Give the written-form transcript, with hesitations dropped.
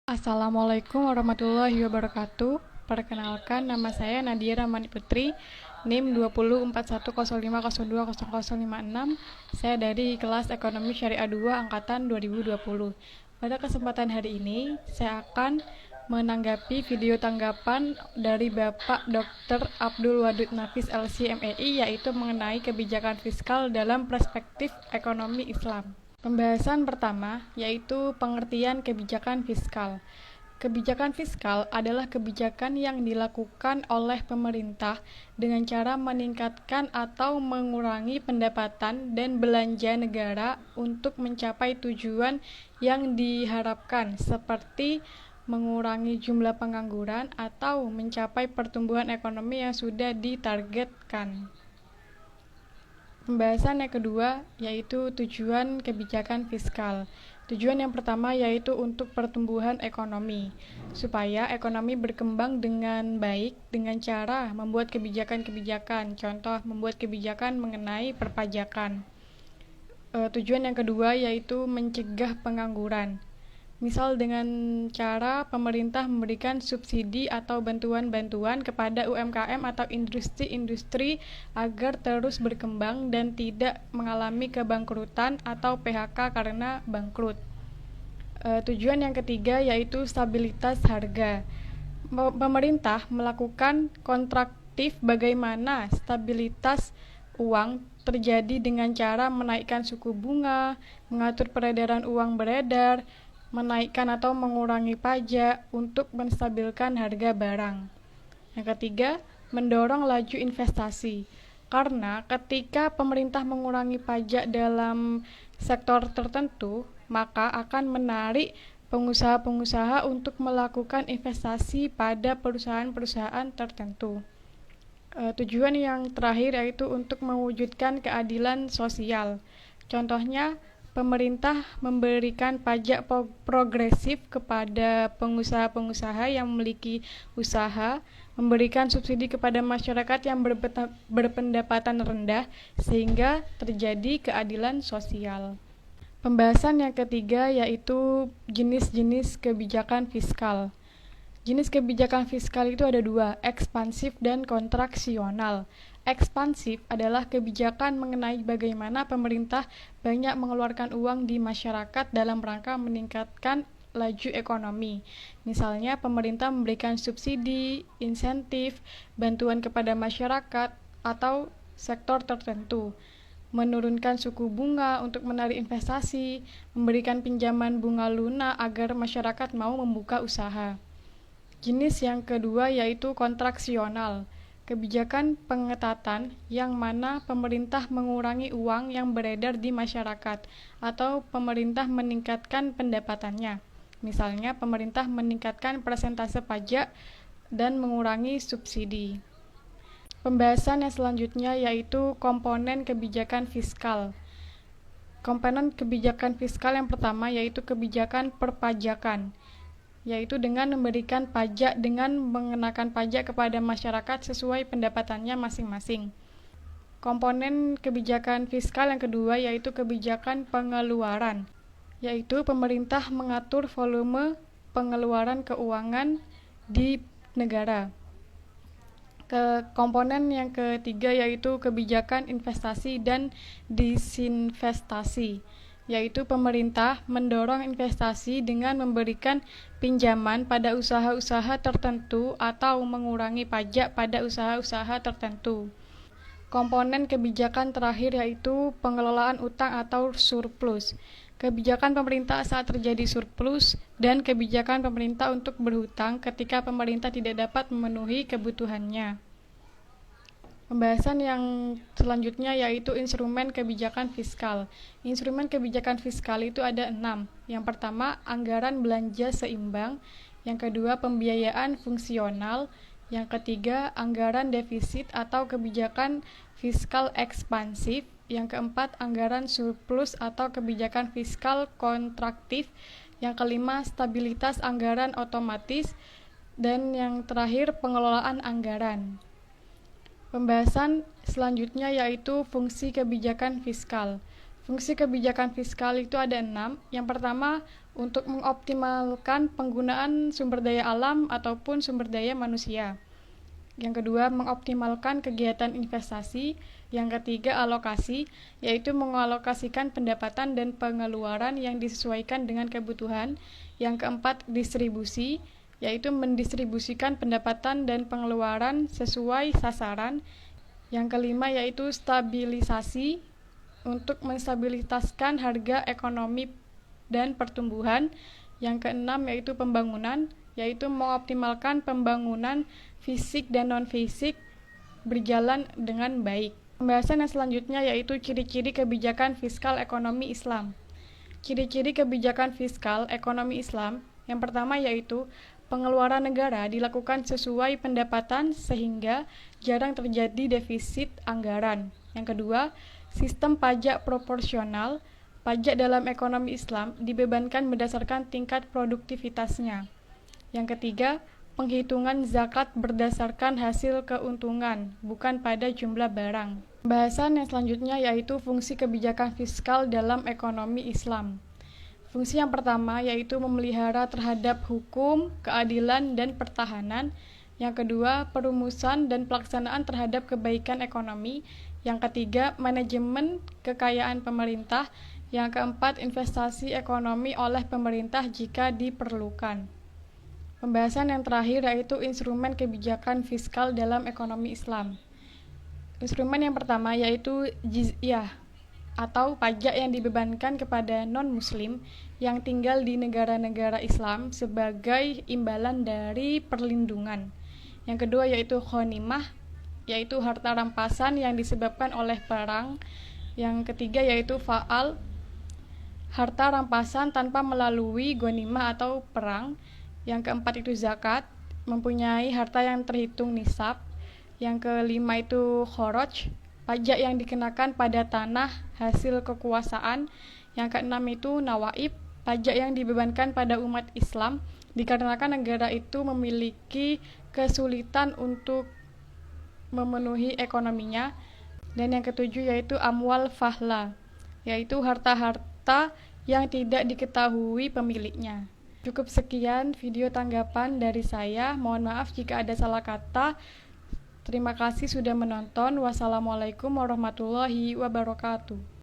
Assalamualaikum warahmatullahi wabarakatuh. Perkenalkan, nama saya Nadia Ramani Putri, NIM 204105020056. Saya dari kelas Ekonomi Syariah 2 angkatan 2020. Pada kesempatan hari ini, saya akan menanggapi video tanggapan dari Bapak Dr. Abdul Wadud Nafis LC MEI, yaitu mengenai kebijakan fiskal dalam perspektif ekonomi Islam. Pembahasan pertama yaitu pengertian kebijakan fiskal. Kebijakan fiskal adalah kebijakan yang dilakukan oleh pemerintah dengan cara meningkatkan atau mengurangi pendapatan dan belanja negara untuk mencapai tujuan yang diharapkan, seperti mengurangi jumlah pengangguran atau mencapai pertumbuhan ekonomi yang sudah ditargetkan. Pembahasan yang kedua yaitu tujuan kebijakan fiskal. Tujuan yang pertama yaitu untuk pertumbuhan ekonomi, supaya ekonomi berkembang dengan baik dengan cara membuat kebijakan-kebijakan, contoh membuat kebijakan mengenai perpajakan. Tujuan yang kedua yaitu mencegah pengangguran. Misal dengan cara pemerintah memberikan subsidi atau bantuan-bantuan kepada UMKM atau industri-industri agar terus berkembang dan tidak mengalami kebangkrutan atau PHK karena bangkrut. Tujuan yang ketiga yaitu stabilitas harga. Pemerintah melakukan kontraktif bagaimana stabilitas uang terjadi dengan cara menaikkan suku bunga, mengatur peredaran uang beredar, menaikkan atau mengurangi pajak untuk menstabilkan harga barang. Yang ketiga, mendorong laju investasi. Karena ketika pemerintah mengurangi pajak dalam sektor tertentu, maka akan menarik pengusaha-pengusaha untuk melakukan investasi pada perusahaan-perusahaan tertentu. Tujuan yang terakhir yaitu untuk mewujudkan keadilan sosial. Contohnya, pemerintah memberikan pajak progresif kepada pengusaha-pengusaha yang memiliki usaha, memberikan subsidi kepada masyarakat yang berpendapatan rendah, sehingga terjadi keadilan sosial. Pembahasan yang ketiga yaitu jenis-jenis kebijakan fiskal. Jenis kebijakan fiskal itu ada dua, ekspansif dan kontraksional. Ekspansif adalah kebijakan mengenai bagaimana pemerintah banyak mengeluarkan uang di masyarakat dalam rangka meningkatkan laju ekonomi. Misalnya, pemerintah memberikan subsidi, insentif, bantuan kepada masyarakat atau sektor tertentu, menurunkan suku bunga untuk menarik investasi, memberikan pinjaman bunga lunak agar masyarakat mau membuka usaha. Jenis yang kedua yaitu kontraksional, kebijakan pengetatan yang mana pemerintah mengurangi uang yang beredar di masyarakat atau pemerintah meningkatkan pendapatannya. Misalnya, pemerintah meningkatkan persentase pajak dan mengurangi subsidi. Pembahasan yang selanjutnya yaitu komponen kebijakan fiskal. Komponen kebijakan fiskal yang pertama yaitu kebijakan perpajakan, yaitu dengan memberikan pajak dengan mengenakan pajak kepada masyarakat sesuai pendapatannya masing-masing. Komponen kebijakan fiskal yang kedua yaitu kebijakan pengeluaran, yaitu pemerintah mengatur volume pengeluaran keuangan di negara. Komponen yang ketiga yaitu kebijakan investasi dan disinvestasi, yaitu pemerintah mendorong investasi dengan memberikan pinjaman pada usaha-usaha tertentu atau mengurangi pajak pada usaha-usaha tertentu. Komponen kebijakan terakhir yaitu pengelolaan utang atau surplus. Kebijakan pemerintah saat terjadi surplus dan kebijakan pemerintah untuk berhutang ketika pemerintah tidak dapat memenuhi kebutuhannya. Pembahasan yang selanjutnya yaitu instrumen kebijakan fiskal. Instrumen kebijakan fiskal itu ada 6. Yang pertama, anggaran belanja seimbang. Yang kedua, pembiayaan fungsional. Yang ketiga, anggaran defisit atau kebijakan fiskal ekspansif. Yang keempat, anggaran surplus atau kebijakan fiskal kontraktif. Yang kelima, stabilitas anggaran otomatis. Dan yang terakhir, pengelolaan anggaran. Pembahasan selanjutnya yaitu fungsi kebijakan fiskal. Fungsi kebijakan fiskal itu ada 6. Yang pertama, untuk mengoptimalkan penggunaan sumber daya alam ataupun sumber daya manusia. Yang kedua, mengoptimalkan kegiatan investasi. Yang ketiga, alokasi, yaitu mengalokasikan pendapatan dan pengeluaran yang disesuaikan dengan kebutuhan. Yang keempat, distribusi, yaitu mendistribusikan pendapatan dan pengeluaran sesuai sasaran. Yang kelima yaitu stabilisasi, untuk menstabilitaskan harga ekonomi dan pertumbuhan. Yang keenam yaitu pembangunan, yaitu mengoptimalkan pembangunan fisik dan non-fisik berjalan dengan baik. Pembahasan yang selanjutnya yaitu ciri-ciri kebijakan fiskal ekonomi Islam. Ciri-ciri kebijakan fiskal ekonomi Islam yang pertama yaitu pengeluaran negara dilakukan sesuai pendapatan sehingga jarang terjadi defisit anggaran. Yang kedua, sistem pajak proporsional. Pajak dalam ekonomi Islam dibebankan berdasarkan tingkat produktivitasnya. Yang ketiga, penghitungan zakat berdasarkan hasil keuntungan, bukan pada jumlah barang. Pembahasan yang selanjutnya yaitu fungsi kebijakan fiskal dalam ekonomi Islam. Fungsi yang pertama yaitu memelihara terhadap hukum, keadilan, dan pertahanan. Yang kedua, perumusan dan pelaksanaan terhadap kebaikan ekonomi. Yang ketiga, manajemen kekayaan pemerintah. Yang keempat, investasi ekonomi oleh pemerintah jika diperlukan. Pembahasan yang terakhir yaitu instrumen kebijakan fiskal dalam ekonomi Islam. Instrumen yang pertama yaitu jizyah, atau pajak yang dibebankan kepada non-muslim yang tinggal di negara-negara Islam sebagai imbalan dari perlindungan. Yang kedua yaitu ghanimah, yaitu harta rampasan yang disebabkan oleh perang. Yang ketiga yaitu fa'al, harta rampasan tanpa melalui ghanimah atau perang. Yang keempat itu zakat, mempunyai harta yang terhitung nisab. Yang kelima itu khoroj, pajak yang dikenakan pada tanah hasil kekuasaan. Yang keenam itu nawaib, pajak yang dibebankan pada umat Islam dikarenakan negara itu memiliki kesulitan untuk memenuhi ekonominya. Dan yang ketujuh yaitu amwal fahla, yaitu harta-harta yang tidak diketahui pemiliknya. Cukup sekian video tanggapan dari saya. Mohon maaf jika ada salah kata. Terima kasih sudah menonton. Wassalamualaikum warahmatullahi wabarakatuh.